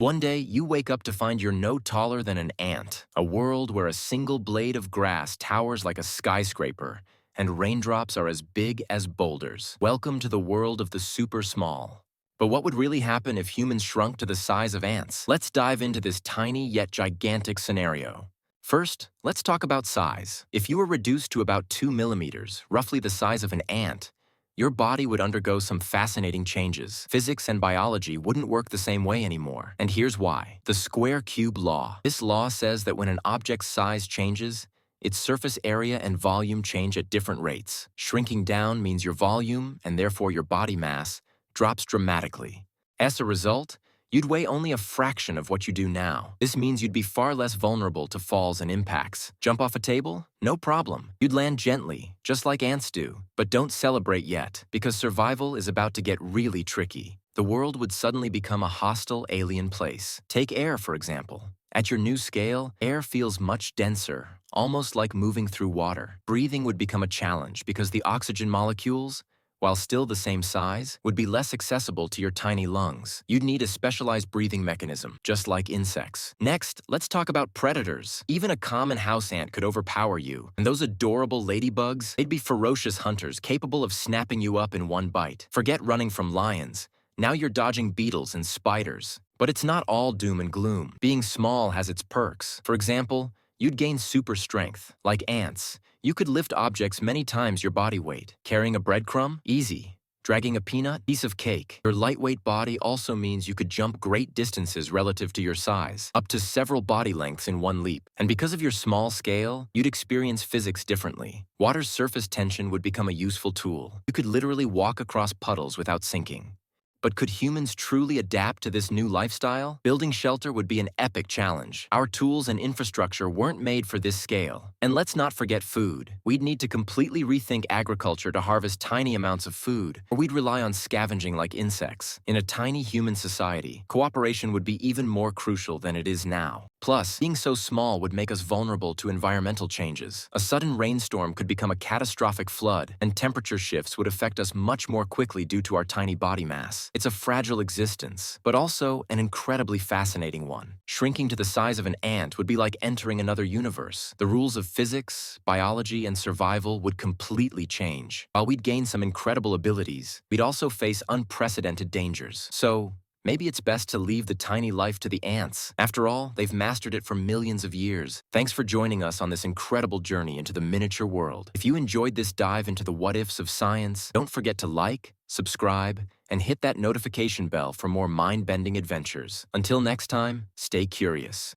One day, you wake up to find you're no taller than an ant, a world where a single blade of grass towers like a skyscraper, and raindrops are as big as boulders. Welcome to the world of the super small. But what would really happen if humans shrunk to the size of ants? Let's dive into this tiny yet gigantic scenario. First, let's talk about size. If you were reduced to about 2 millimeters, roughly the size of an ant, your body would undergo some fascinating changes. Physics and biology wouldn't work the same way anymore. And here's why. The square cube law. This law says that when an object's size changes, its surface area and volume change at different rates. Shrinking down means your volume, and therefore your body mass, drops dramatically. As a result, you'd weigh only a fraction of what you do now. This means you'd be far less vulnerable to falls and impacts. Jump off a table? No problem. You'd land gently, just like ants do. But don't celebrate yet, because survival is about to get really tricky. The world would suddenly become a hostile alien place. Take air, for example. At your new scale, air feels much denser, almost like moving through water. Breathing would become a challenge because the oxygen molecules, while still the same size, would be less accessible to your tiny lungs. You'd need a specialized breathing mechanism, just like insects. Next, let's talk about predators. Even a common house ant could overpower you. And those adorable ladybugs, they'd be ferocious hunters capable of snapping you up in one bite. Forget running from lions. Now you're dodging beetles and spiders. But it's not all doom and gloom. Being small has its perks. For example, you'd gain super strength. Like ants, you could lift objects many times your body weight. Carrying a breadcrumb? Easy. Dragging a peanut? Piece of cake. Your lightweight body also means you could jump great distances relative to your size, up to several body lengths in one leap. And because of your small scale, you'd experience physics differently. Water's surface tension would become a useful tool. You could literally walk across puddles without sinking. But could humans truly adapt to this new lifestyle? Building shelter would be an epic challenge. Our tools and infrastructure weren't made for this scale. And let's not forget food. We'd need to completely rethink agriculture to harvest tiny amounts of food, or we'd rely on scavenging like insects. In a tiny human society, cooperation would be even more crucial than it is now. Plus, being so small would make us vulnerable to environmental changes. A sudden rainstorm could become a catastrophic flood, and temperature shifts would affect us much more quickly due to our tiny body mass. It's a fragile existence, but also an incredibly fascinating one. Shrinking to the size of an ant would be like entering another universe. The rules of physics, biology, and survival would completely change. While we'd gain some incredible abilities, we'd also face unprecedented dangers. So, maybe it's best to leave the tiny life to the ants. After all, they've mastered it for millions of years. Thanks for joining us on this incredible journey into the miniature world. If you enjoyed this dive into the what-ifs of science, don't forget to like, subscribe, and hit that notification bell for more mind-bending adventures. Until next time, stay curious.